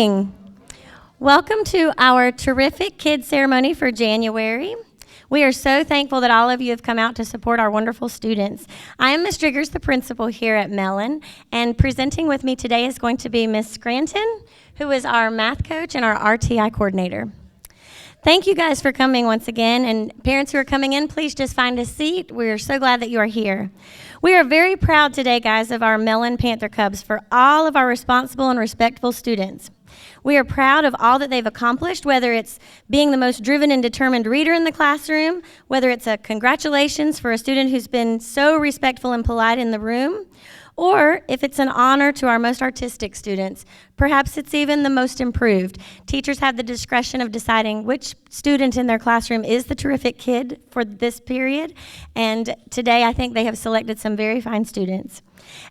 morning. Welcome to our terrific kids ceremony for January. We are so thankful that all of you have come out to support our wonderful students. I am Ms. Driggers, the principal here at Mellon, and presenting with me today is going to be Ms. Scranton, who is our math coach and our RTI coordinator. Thank you guys for coming once again, and parents who are coming in, please just find a seat. We are so glad that you are here. We are very proud today, guys, of our Mellon Panther Cubs for all of our responsible and respectful students. We are proud of all that they've accomplished, whether it's being the most driven and determined reader in the classroom, whether it's a congratulations for a student who's been so respectful and polite in the room, or if it's an honor to our most artistic students, perhaps it's even the most improved. Teachers have the discretion of deciding which student in their classroom is the terrific kid for this period, and today I think they have selected some very fine students.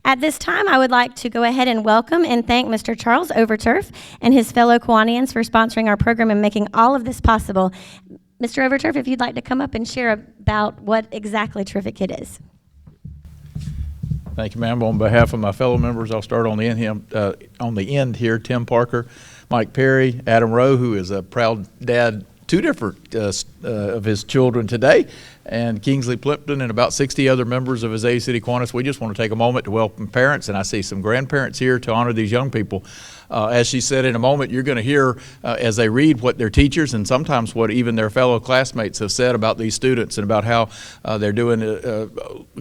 At this time, I would like to go ahead and welcome and thank Mr. Charles Overturf and his fellow Kiwanis for sponsoring our program and making all of this possible. Mr. Overturf, if you'd like to come up and share about what exactly Terrific Kid is. Thank you, ma'am. On behalf of my fellow members, I'll start on the end here. Tim Parker, Mike Perry, Adam Rowe, who is a proud dad, two different of his children today, and Kingsley Plimpton and about 60 other members of his A City Kiwanis. We just want to take a moment to welcome parents, and I see some grandparents here to honor these young people. As she said, in a moment, you're going to hear as they read what their teachers and sometimes what even their fellow classmates have said about these students and about how they're doing a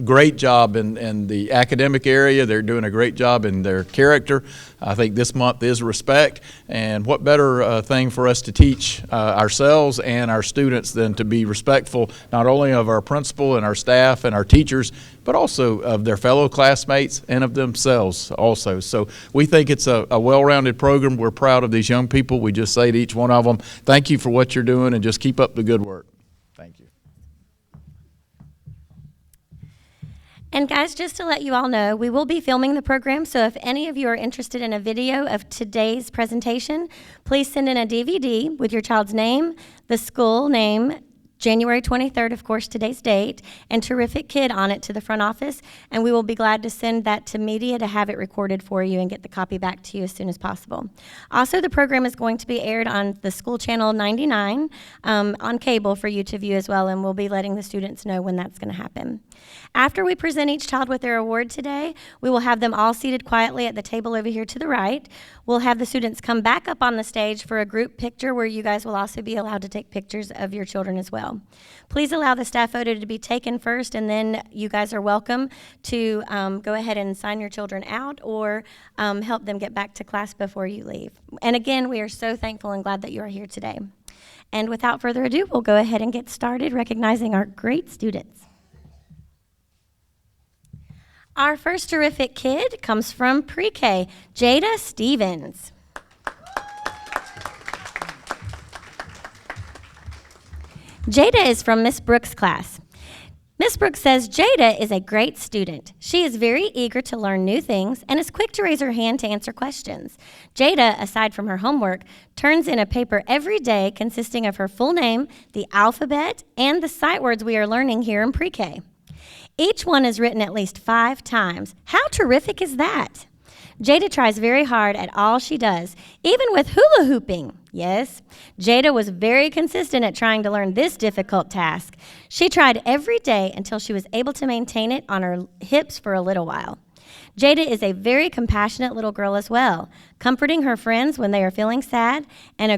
great job in the academic area. They're doing a great job in their character. I think this month is respect, and what better thing for us to teach ourselves and our students than to be respectful not only of our principal and our staff and our teachers, but also of their fellow classmates and of themselves also. So we think it's a well-rounded program. We're proud of these young people. We just say to each one of them, thank you for what you're doing, and just keep up the good work. Thank you. And guys, just to let you all know, we will be filming the program, so if any of you are interested in a video of today's presentation, please send in a DVD with your child's name, the school name, January 23rd, of course, today's date, and Terrific Kid on it to the front office, and we will be glad to send that to media to have it recorded for you and get the copy back to you as soon as possible. Also, the program is going to be aired on the school channel 99 on cable for you to view as well, and we'll be letting the students know when that's going to happen. After we present each child with their award today, we will have them all seated quietly at the table over here to the right. We'll have the students come back up on the stage for a group picture where you guys will also be allowed to take pictures of your children as well. Please allow the staff photo to be taken first, and then you guys are welcome to go ahead and sign your children out or help them get back to class before you leave. And again, we are so thankful and glad that you are here today. And without further ado, we'll go ahead and get started recognizing our great students. Our first terrific kid comes from pre-K, Jada Stevens. Jada is from Miss Brooks' class. Miss Brooks says Jada is a great student. She is very eager to learn new things and is quick to raise her hand to answer questions. Jada, aside from her homework, turns in a paper every day consisting of her full name, the alphabet, and the sight words we are learning here in pre-K. Each one is written at least 5 times. How terrific is that? Jada tries very hard at all she does, even with hula hooping. Yes, Jada was very consistent at trying to learn this difficult task. She tried every day until she was able to maintain it on her hips for a little while. Jada is a very compassionate little girl as well, comforting her friends when they are feeling sad, and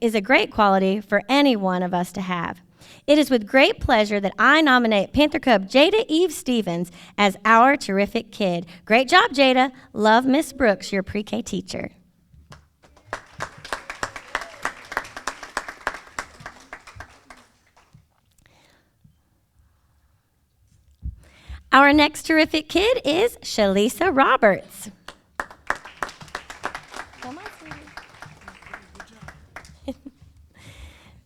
is a great quality for any one of us to have. It is with great pleasure that I nominate Panther Cub Jada Eve Stevens as our terrific kid. Great job, Jada. Love, Miss Brooks, your pre-K teacher. Our next terrific kid is Shalisa Roberts.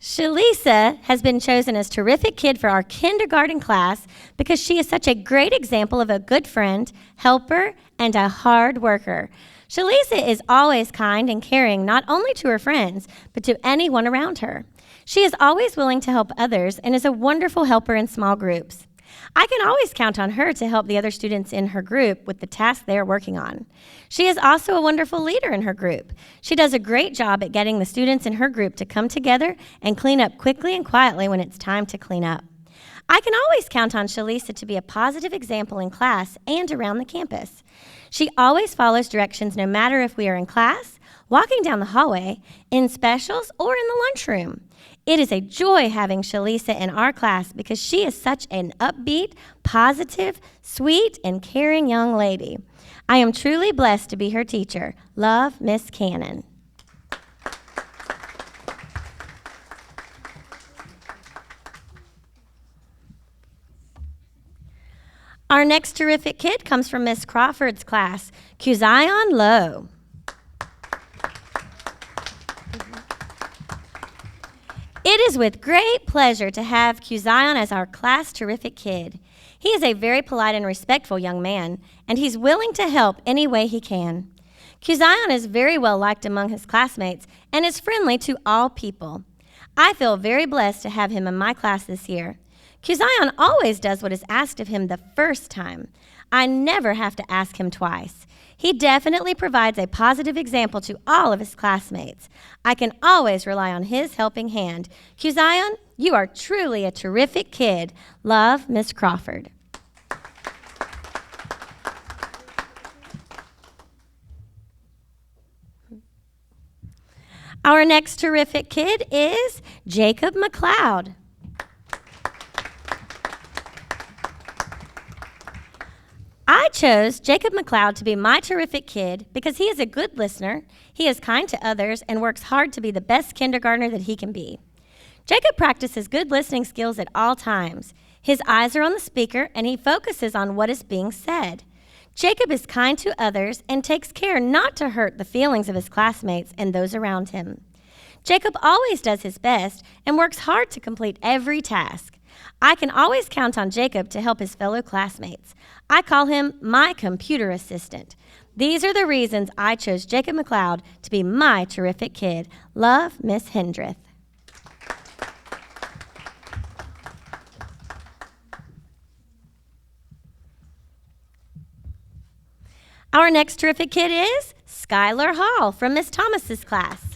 Shalisa has been chosen as terrific kid for our kindergarten class because she is such a great example of a good friend, helper, and a hard worker. Shalisa is always kind and caring not only to her friends, but to anyone around her. She is always willing to help others and is a wonderful helper in small groups. I can always count on her to help the other students in her group with the tasks they are working on. She is also a wonderful leader in her group. She does a great job at getting the students in her group to come together and clean up quickly and quietly when it's time to clean up. I can always count on Shalisa to be a positive example in class and around the campus. She always follows directions no matter if we are in class, walking down the hallway, in specials, or in the lunchroom. It is a joy having Shalisa in our class because she is such an upbeat, positive, sweet, and caring young lady. I am truly blessed to be her teacher. Love, Miss Cannon. Our next terrific kid comes from Miss Crawford's class, Kids-1 Low. It is with great pleasure to have Kids-1 as our class terrific kid. He is a very polite and respectful young man, and he's willing to help any way he can. Kids-1 is very well liked among his classmates and is friendly to all people. I feel very blessed to have him in my class this year. Kids-1 always does what is asked of him the first time. I never have to ask him twice. He definitely provides a positive example to all of his classmates. I can always rely on his helping hand. Kids-1, you are truly a terrific kid. Love, Miss Crawford. Our next terrific kid is Jacob McLeod. I chose Jacob McLeod to be my terrific kid because he is a good listener, he is kind to others, and works hard to be the best kindergartner that he can be. Jacob practices good listening skills at all times. His eyes are on the speaker, and he focuses on what is being said. Jacob is kind to others and takes care not to hurt the feelings of his classmates and those around him. Jacob always does his best and works hard to complete every task. I can always count on Jacob to help his fellow classmates. I call him my computer assistant. These are the reasons I chose Jacob McLeod to be my terrific kid. Love, Miss Hendrith. Our next terrific kid is Skylar Hall from Miss Thomas's class.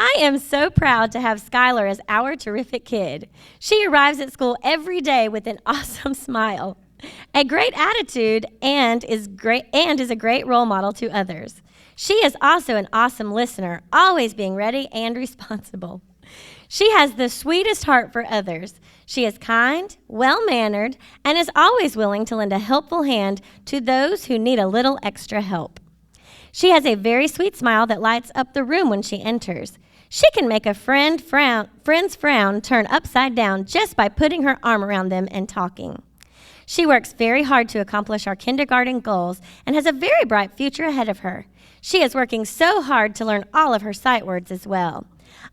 I am so proud to have Skylar as our terrific kid. She arrives at school every day with an awesome smile, a great attitude, and is a great role model to others. She is also an awesome listener, always being ready and responsible. She has the sweetest heart for others. She is kind, well-mannered, and is always willing to lend a helpful hand to those who need a little extra help. She has a very sweet smile that lights up the room when she enters. She can make a friend's frown turn upside down just by putting her arm around them and talking. She works very hard to accomplish our kindergarten goals and has a very bright future ahead of her. She is working so hard to learn all of her sight words as well.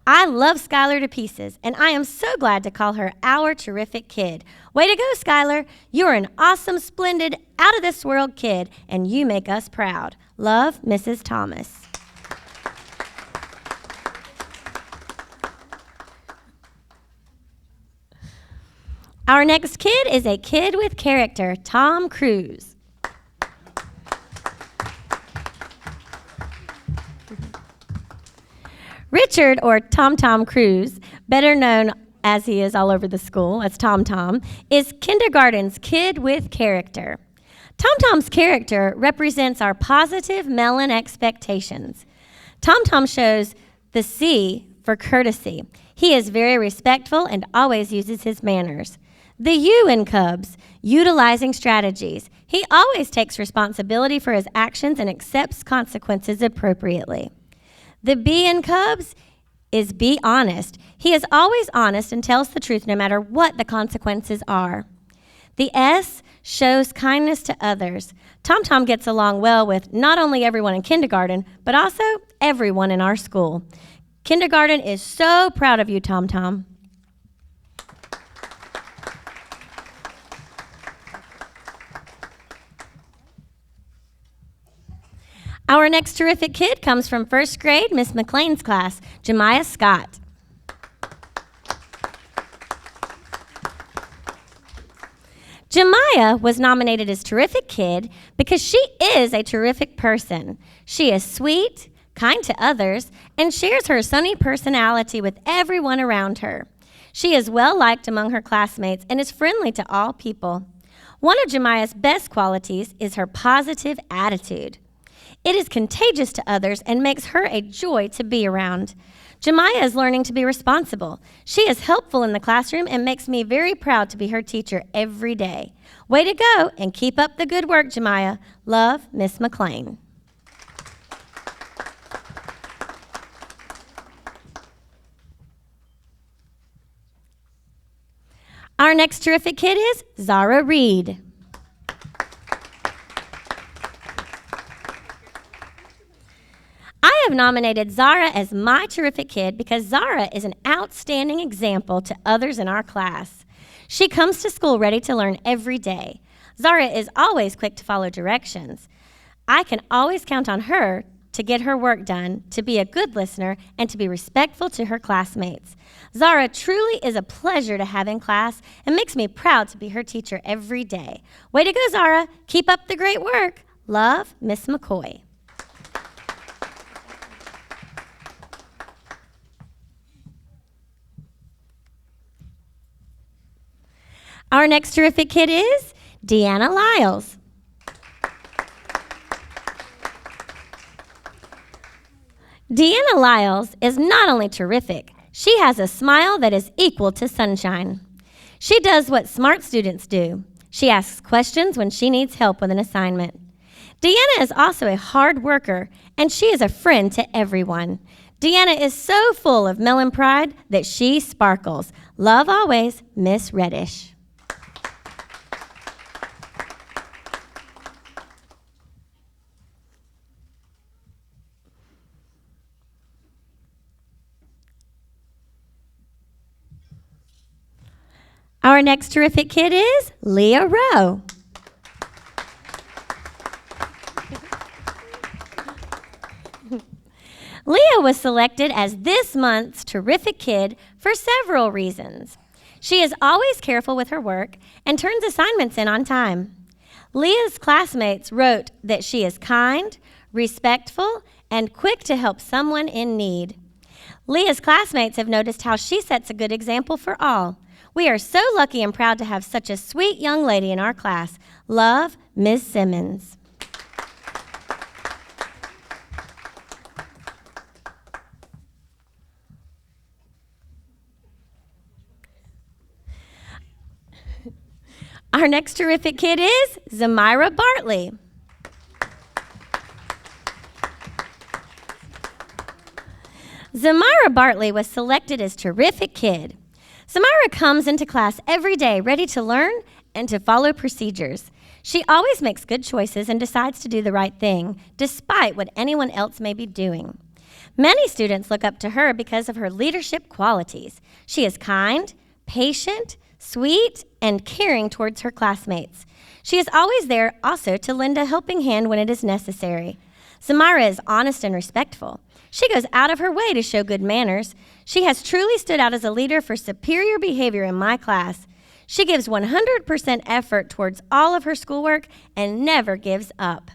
I love Skylar to pieces, and I am so glad to call her our terrific kid. Way to go, Skylar. You are an awesome, splendid, out-of-this-world kid, and you make us proud. Love, Mrs. Thomas. Our next kid is a kid with character, Tom Cruise. Richard, or Tom Cruise, better known as he is all over the school as Tom, is kindergarten's kid with character. Tom's character represents our positive Mellon expectations. Tom shows the C for courtesy. He is very respectful and always uses his manners. The U in Cubs, utilizing strategies. He always takes responsibility for his actions and accepts consequences appropriately. The B in Cubs is be honest. He is always honest and tells the truth no matter what the consequences are. The S shows kindness to others. Tom gets along well with not only everyone in kindergarten, but also everyone in our school. Kindergarten is so proud of you, Tom. Our next terrific kid comes from first grade, Miss McLean's class, Jemiah Scott. Jemiah was nominated as Terrific Kid because she is a terrific person. She is sweet, kind to others, and shares her sunny personality with everyone around her. She is well liked among her classmates and is friendly to all people. One of Jemiah's best qualities is her positive attitude. It is contagious to others and makes her a joy to be around. Jemiah is learning to be responsible. She is helpful in the classroom and makes me very proud to be her teacher every day. Way to go and keep up the good work, Jemiah. Love, Miss McLean. Our next terrific kid is Zara Reed. I have nominated Zara as my terrific kid because Zara is an outstanding example to others in our class. She comes to school ready to learn every day. Zara is always quick to follow directions. I can always count on her to get her work done, to be a good listener, and to be respectful to her classmates. Zara truly is a pleasure to have in class and makes me proud to be her teacher every day. Way to go, Zara. Keep up the great work. Love, Miss McCoy. Our next terrific kid is Deanna Lyles. Deanna Lyles is not only terrific, she has a smile that is equal to sunshine. She does what smart students do. She asks questions when she needs help with an assignment. Deanna is also a hard worker, and she is a friend to everyone. Deanna is so full of Mellon pride that she sparkles. Love always, Miss Reddish. Our next terrific kid is Leah Rowe. Leah was selected as this month's terrific kid for several reasons. She is always careful with her work and turns assignments in on time. Leah's classmates wrote that she is kind, respectful, and quick to help someone in need. Leah's classmates have noticed how she sets a good example for all. We are so lucky and proud to have such a sweet young lady in our class. Love, Ms. Simmons. Our next terrific kid is Zamira Bartley. Zamira Bartley was selected as terrific kid. Zamira comes into class every day ready to learn and to follow procedures. She always makes good choices and decides to do the right thing, despite what anyone else may be doing. Many students look up to her because of her leadership qualities. She is kind, patient, sweet, and caring towards her classmates. She is always there also to lend a helping hand when it is necessary. Zamira is honest and respectful. She goes out of her way to show good manners. She has truly stood out as a leader for superior behavior in my class. She gives 100% effort towards all of her schoolwork and never gives up.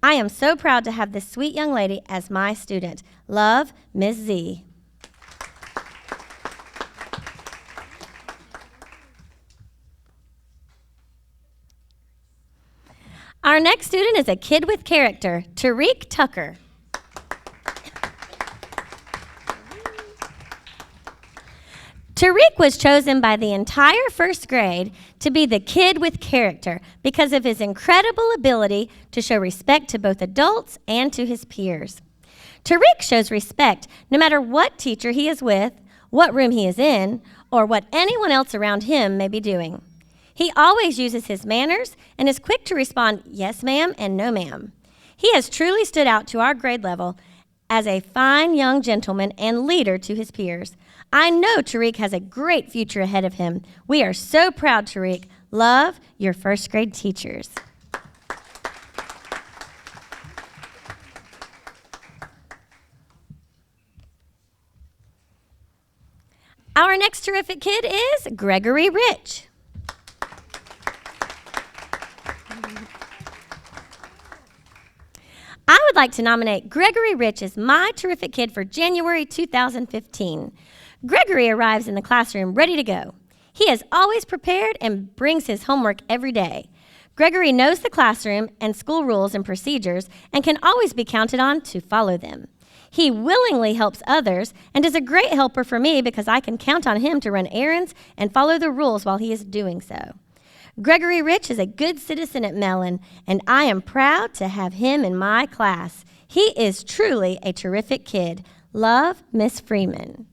I am so proud to have this sweet young lady as my student. Love, Ms. Z. Our next student is a kid with character, Tariq Tucker. Tariq was chosen by the entire first grade to be the kid with character because of his incredible ability to show respect to both adults and to his peers. Tariq shows respect no matter what teacher he is with, what room he is in, or what anyone else around him may be doing. He always uses his manners and is quick to respond, yes, ma'am, and no, ma'am. He has truly stood out to our grade level as a fine young gentleman and leader to his peers. I know Tariq has a great future ahead of him. We are so proud, Tariq. Love, your first grade teachers. Our next terrific kid is Gregory Rich. would like to nominate Gregory Rich as my terrific kid for January 2015. Gregory arrives in the classroom ready to go. He is always prepared and brings his homework every day. Gregory knows the classroom and school rules and procedures and can always be counted on to follow them. He willingly helps others and is a great helper for me because I can count on him to run errands and follow the rules while he is doing so. Gregory Rich is a good citizen at Mellon, and I am proud to have him in my class. He is truly a terrific kid. Love, Miss Freeman.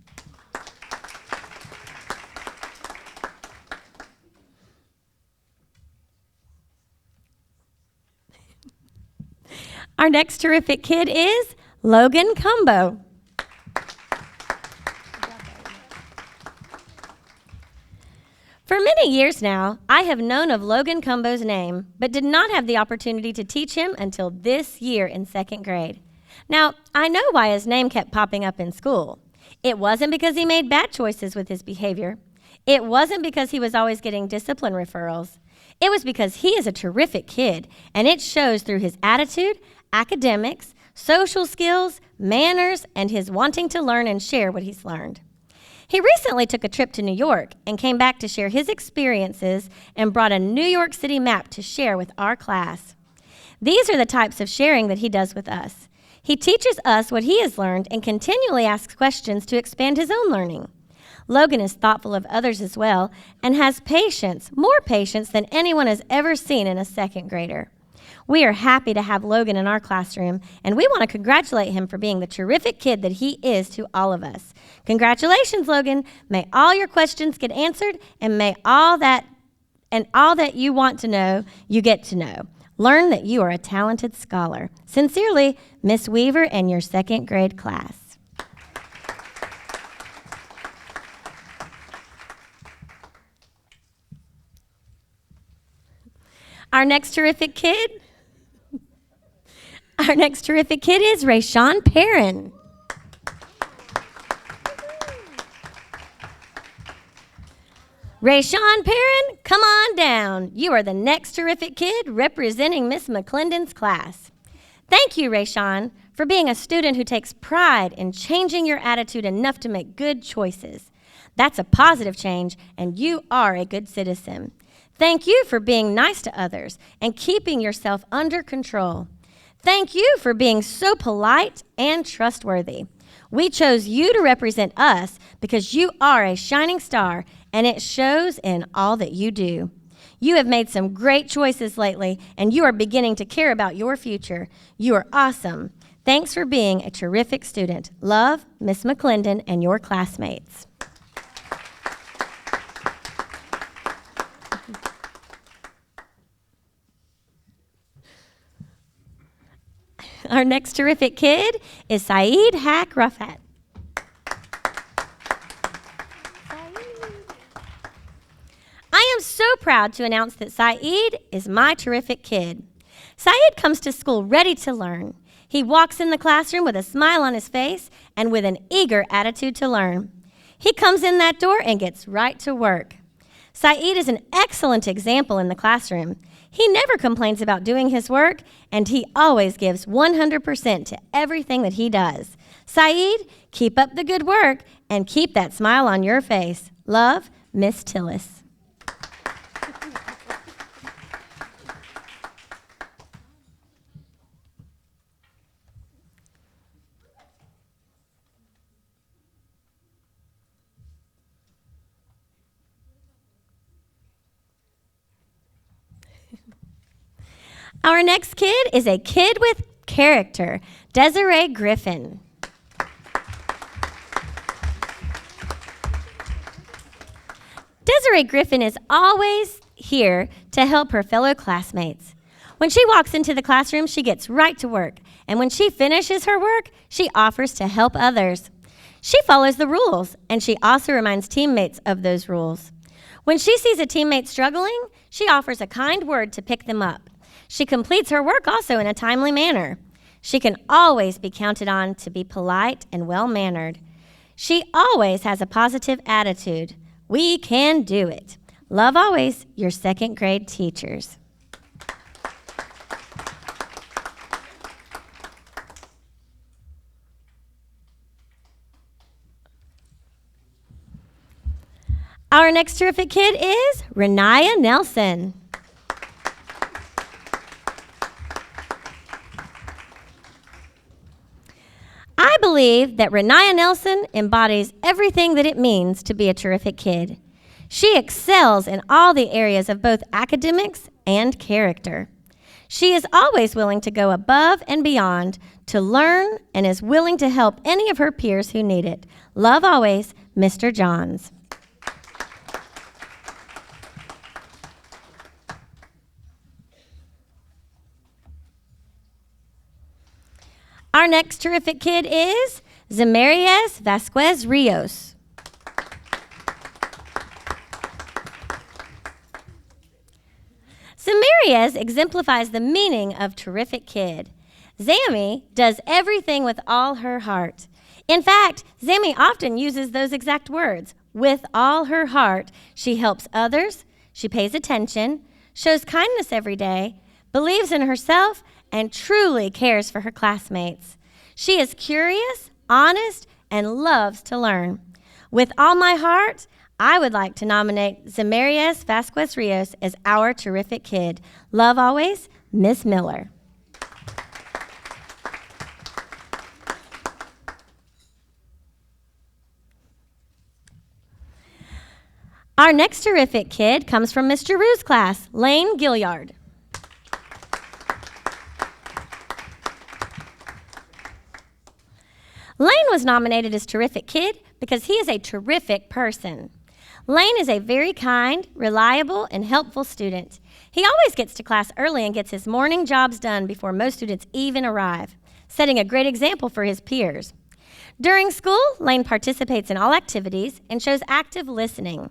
Our next terrific kid is Logan Cumbo. For many years now, I have known of Logan Cumbo's name, but did not have the opportunity to teach him until this year in second grade. Now, I know why his name kept popping up in school. It wasn't because he made bad choices with his behavior. It wasn't because he was always getting discipline referrals. It was because he is a terrific kid, and it shows through his attitude, academics, social skills, manners, and his wanting to learn and share what he's learned. He recently took a trip to New York and came back to share his experiences and brought a New York City map to share with our class. These are the types of sharing that he does with us. He teaches us what he has learned and continually asks questions to expand his own learning. Logan is thoughtful of others as well and has patience, more patience than anyone has ever seen in a second grader. We are happy to have Logan in our classroom, and we want to congratulate him for being the terrific kid that he is to all of us. Congratulations, Logan. May all your questions get answered, and may all that you want to know, you get to know. Learn that you are a talented scholar. Sincerely, Miss Weaver and your second grade class. Our next terrific kid is Rayshawn Perrin. Rayshawn Perrin, come on down. You are the next terrific kid representing Miss McClendon's class. Thank you, Rayshawn, for being a student who takes pride in changing your attitude enough to make good choices. That's a positive change, and you are a good citizen. Thank you for being nice to others and keeping yourself under control. Thank you for being so polite and trustworthy. We chose you to represent us because you are a shining star, and it shows in all that you do. You have made some great choices lately, and you are beginning to care about your future. You are awesome. Thanks for being a terrific student. Love, Miss McClendon and your classmates. Our next terrific kid is Saeed Hack Ruffat. I am so proud to announce that Saeed is my terrific kid. Saeed comes to school ready to learn. He walks in the classroom with a smile on his face and with an eager attitude to learn. He comes in that door and gets right to work. Saeed is an excellent example in the classroom. He never complains about doing his work, and he always gives 100% to everything that he does. Saeed, keep up the good work and keep that smile on your face. Love, Miss Tillis. Our next kid is a kid with character, Desiree Griffin. Desiree Griffin is always here to help her fellow classmates. When she walks into the classroom, she gets right to work, and when she finishes her work, she offers to help others. She follows the rules, and she also reminds teammates of those rules. When she sees a teammate struggling, she offers a kind word to pick them up. She completes her work also in a timely manner. She can always be counted on to be polite and well-mannered. She always has a positive attitude. We can do it. Love always, your second grade teachers. Our next terrific kid is Renaya Nelson. I believe that Renaya Nelson embodies everything that it means to be a terrific kid. She excels in all the areas of both academics and character. She is always willing to go above and beyond to learn and is willing to help any of her peers who need it. Love always, Mr. Johns. Our next terrific kid is Zemarias Vasquez Rios. Zemarias exemplifies the meaning of terrific kid. Zammy does everything with all her heart. In fact, Zammy often uses those exact words. With all her heart, she helps others, she pays attention, shows kindness every day, believes in herself, and truly cares for her classmates. She is curious, honest, and loves to learn. With all my heart, I would like to nominate Zemarias Vasquez Rios as our terrific kid. Love always, Miss Miller. Our next terrific kid comes from Mr. Rue's class, Lane Gilliard. Lane was nominated as terrific kid because he is a terrific person. Lane is a very kind, reliable, and helpful student. He always gets to class early and gets his morning jobs done before most students even arrive, setting a great example for his peers. During school, Lane participates in all activities and shows active listening.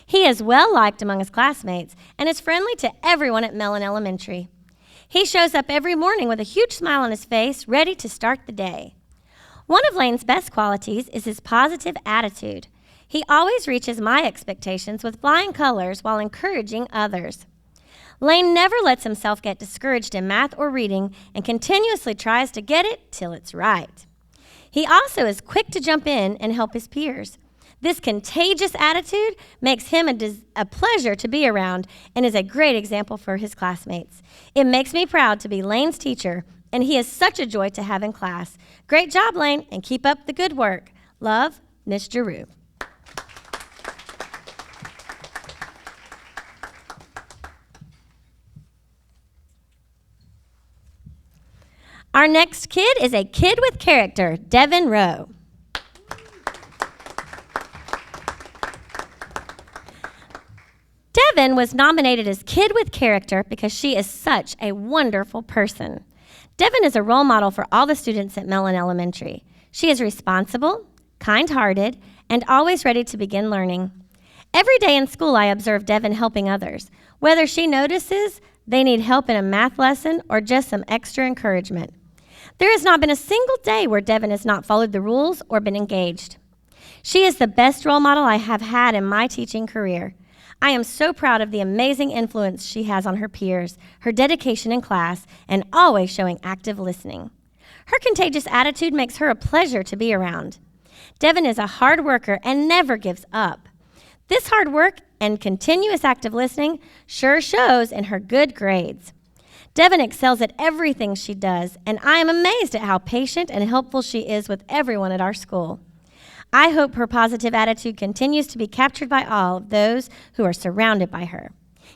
He is well liked among his classmates and is friendly to everyone at Mellon Elementary. He shows up every morning with a huge smile on his face, ready to start the day. One of Lane's best qualities is his positive attitude. He always reaches my expectations with flying colors while encouraging others. Lane never lets himself get discouraged in math or reading and continuously tries to get it till it's right. He also is quick to jump in and help his peers. This contagious attitude makes him a pleasure to be around and is a great example for his classmates. It makes me proud to be Lane's teacher, and he is such a joy to have in class. Great job, Lane, and keep up the good work. Love, Miss Giroux. Our next kid is a kid with character, Devin Rowe. Devin was nominated as Kid with Character because she is such a wonderful person. Devin is a role model for all the students at Mellon Elementary. She is responsible, kind-hearted, and always ready to begin learning. Every day in school, I observe Devin helping others, whether she notices they need help in a math lesson or just some extra encouragement. There has not been a single day where Devin has not followed the rules or been engaged. She is the best role model I have had in my teaching career. I am so proud of the amazing influence she has on her peers, her dedication in class, and always showing active listening. Her contagious attitude makes her a pleasure to be around. Devin is a hard worker and never gives up. This hard work and continuous active listening sure shows in her good grades. Devin excels at everything she does, and I am amazed at how patient and helpful she is with everyone at our school. I hope her positive attitude continues to be captured by all of those who are surrounded by her.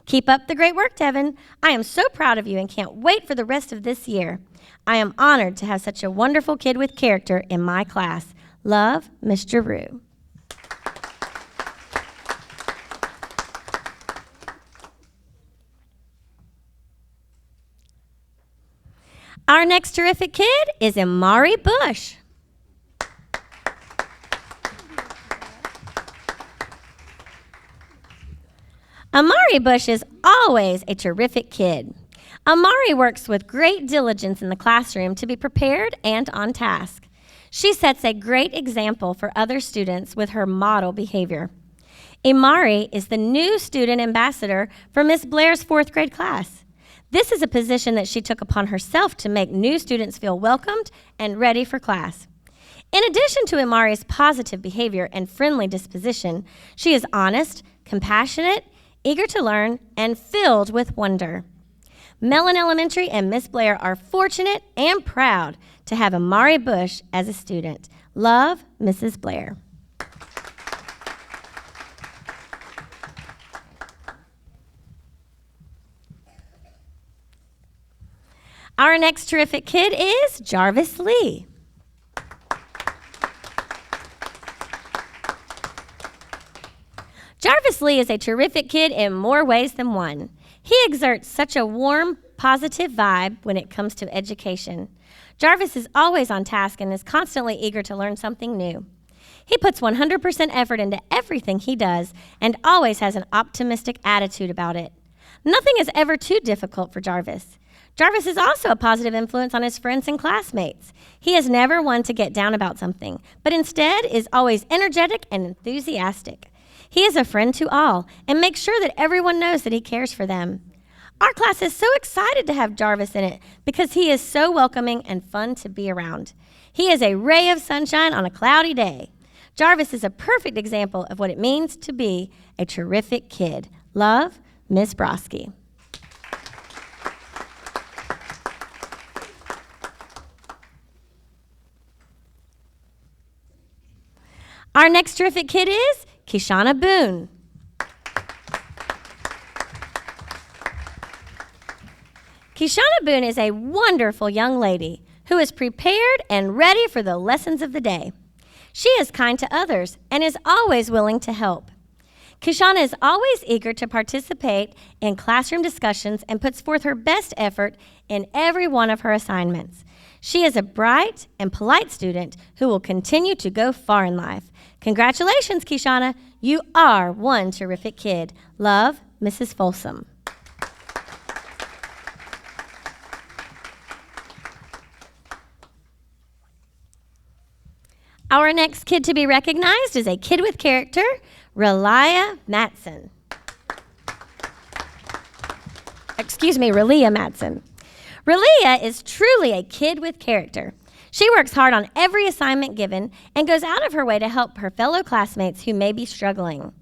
Keep up the great work, Devin. I am so proud of you and can't wait for the rest of this year. I am honored to have such a wonderful kid with character in my class. Love, Miss Giroux. Our next terrific kid is Amari Bush. Amari Bush is always a terrific kid. Amari works with great diligence in the classroom to be prepared and on task. She sets a great example for other students with her model behavior. Amari is the new student ambassador for Miss Blair's 4th grade class. This is a position that she took upon herself to make new students feel welcomed and ready for class. In addition to Imari's positive behavior and friendly disposition, she is honest, compassionate, eager to learn, and filled with wonder. Mellon Elementary and Miss Blair are fortunate and proud to have Imari Bush as a student. Love, Mrs. Blair. Our next terrific kid is Jarvis Lee. Jarvis Lee is a terrific kid in more ways than one. He exerts such a warm, positive vibe when it comes to education. Jarvis is always on task and is constantly eager to learn something new. He puts 100% effort into everything he does and always has an optimistic attitude about it. Nothing is ever too difficult for Jarvis. Jarvis is also a positive influence on his friends and classmates. He is never one to get down about something, but instead is always energetic and enthusiastic. He is a friend to all and makes sure that everyone knows that he cares for them. Our class is so excited to have Jarvis in it because he is so welcoming and fun to be around. He is a ray of sunshine on a cloudy day. Jarvis is a perfect example of what it means to be a terrific kid. Love, Miss Broski. Our next terrific kid is Kishana Boone. Kishana Boone is a wonderful young lady who is prepared and ready for the lessons of the day. She is kind to others and is always willing to help. Kishana is always eager to participate in classroom discussions and puts forth her best effort in every one of her assignments. She is a bright and polite student who will continue to go far in life. Congratulations, Kishana. You are one terrific kid. Love, Mrs. Folsom. Our next kid to be recognized is a kid with character, Relia Matson. Relia Matson. Relia is truly a kid with character. She works hard on every assignment given and goes out of her way to help her fellow classmates who may be struggling.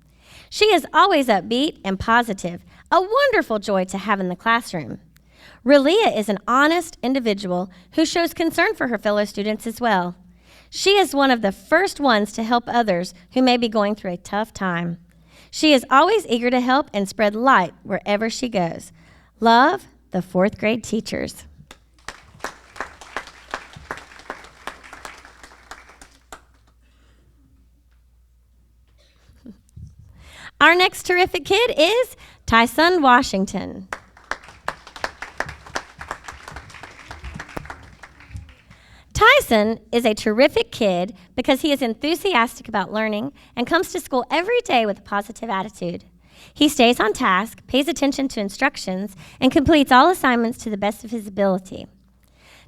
She is always upbeat and positive, a wonderful joy to have in the classroom. Relia is an honest individual who shows concern for her fellow students as well. She is one of the first ones to help others who may be going through a tough time. She is always eager to help and spread light wherever she goes. Love, the fourth grade teachers. Our next terrific kid is Tyson Washington. Tyson is a terrific kid because he is enthusiastic about learning and comes to school every day with a positive attitude. He stays on task, pays attention to instructions, and completes all assignments to the best of his ability.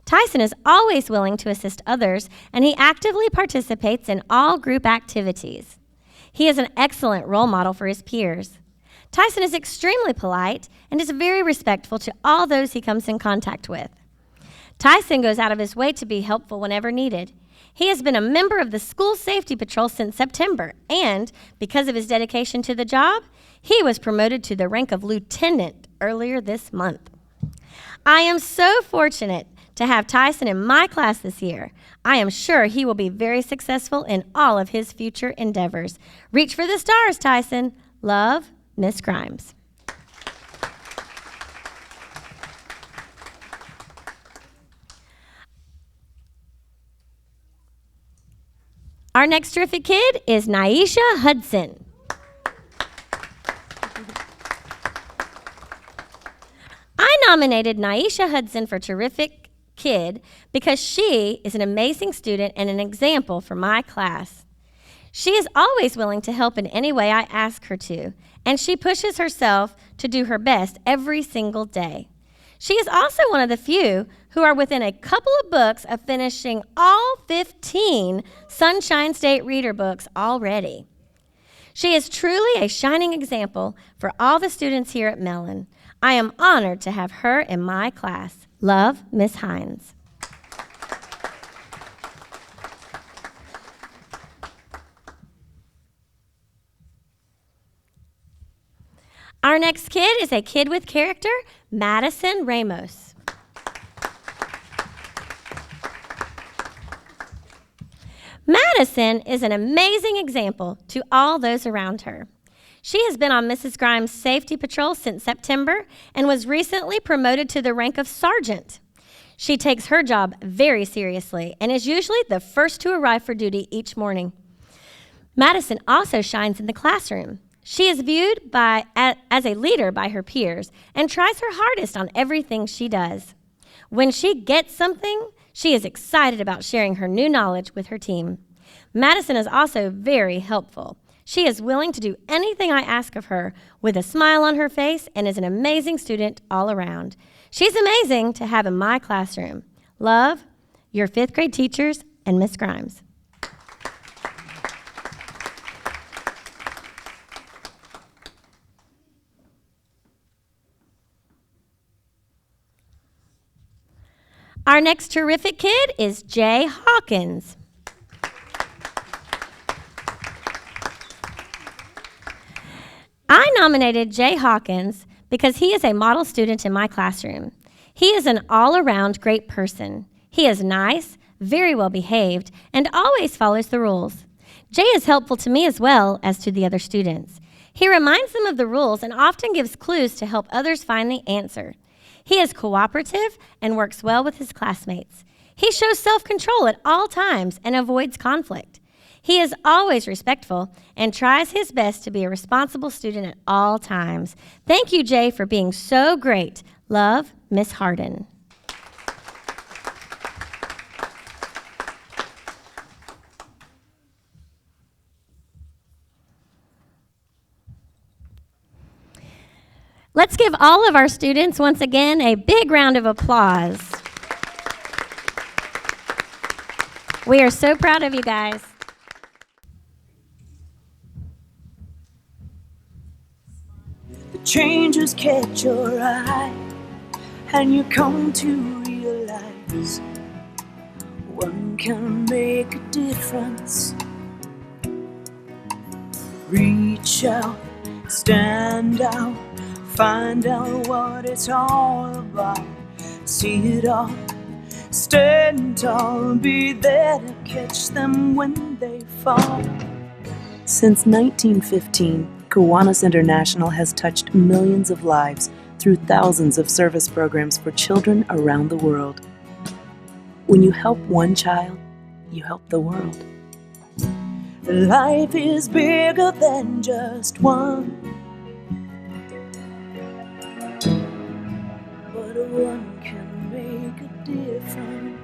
Tyson is always willing to assist others, and he actively participates in all group activities. He is an excellent role model for his peers. Tyson is extremely polite and is very respectful to all those he comes in contact with. Tyson goes out of his way to be helpful whenever needed. He has been a member of the School Safety Patrol since September, and because of his dedication to the job, he was promoted to the rank of lieutenant earlier this month. I am so fortunate to have Tyson in my class this year. I am sure he will be very successful in all of his future endeavors. Reach for the stars, Tyson. Love, Miss Grimes. Our next terrific kid is Naisha Hudson. I nominated Naisha Hudson for terrific kid because she is an amazing student and an example for my class. She is always willing to help in any way I ask her to, and she pushes herself to do her best every single day. She is also one of the few who are within a couple of books of finishing all 15 Sunshine State Reader books already. She is truly a shining example for all the students here at Mellon. I am honored to have her in my class. Love, Miss Hines. Our next kid is a kid with character, Madison Ramos. Madison is an amazing example to all those around her. She has been on Mrs. Grimes' safety patrol since September and was recently promoted to the rank of sergeant. She takes her job very seriously and is usually the first to arrive for duty each morning. Madison also shines in the classroom. She is viewed as a leader by her peers and tries her hardest on everything she does. When she gets something, she is excited about sharing her new knowledge with her team. Madison is also very helpful. She is willing to do anything I ask of her with a smile on her face and is an amazing student all around. She's amazing to have in my classroom. Love, your 5th grade teachers and Miss Grimes. Our next terrific kid is Jay Hawkins. I nominated Jay Hawkins because he is a model student in my classroom. He is an all-around great person. He is nice, very well behaved, and always follows the rules. Jay is helpful to me as well as to the other students. He reminds them of the rules and often gives clues to help others find the answer. He is cooperative and works well with his classmates. He shows self-control at all times and avoids conflict. He is always respectful and tries his best to be a responsible student at all times. Thank you, Jay, for being so great. Love, Miss Harden. Let's give all of our students once again a big round of applause. We are so proud of you guys. The changes catch your eye, and you come to realize one can make a difference. Reach out, stand out, find out what it's all about. See it all, stand tall, be there to catch them when they fall. Since 1915, Kiwanis International has touched millions of lives through thousands of service programs for children around the world. When you help one child, you help the world. Life is bigger than just one, but one can make a difference.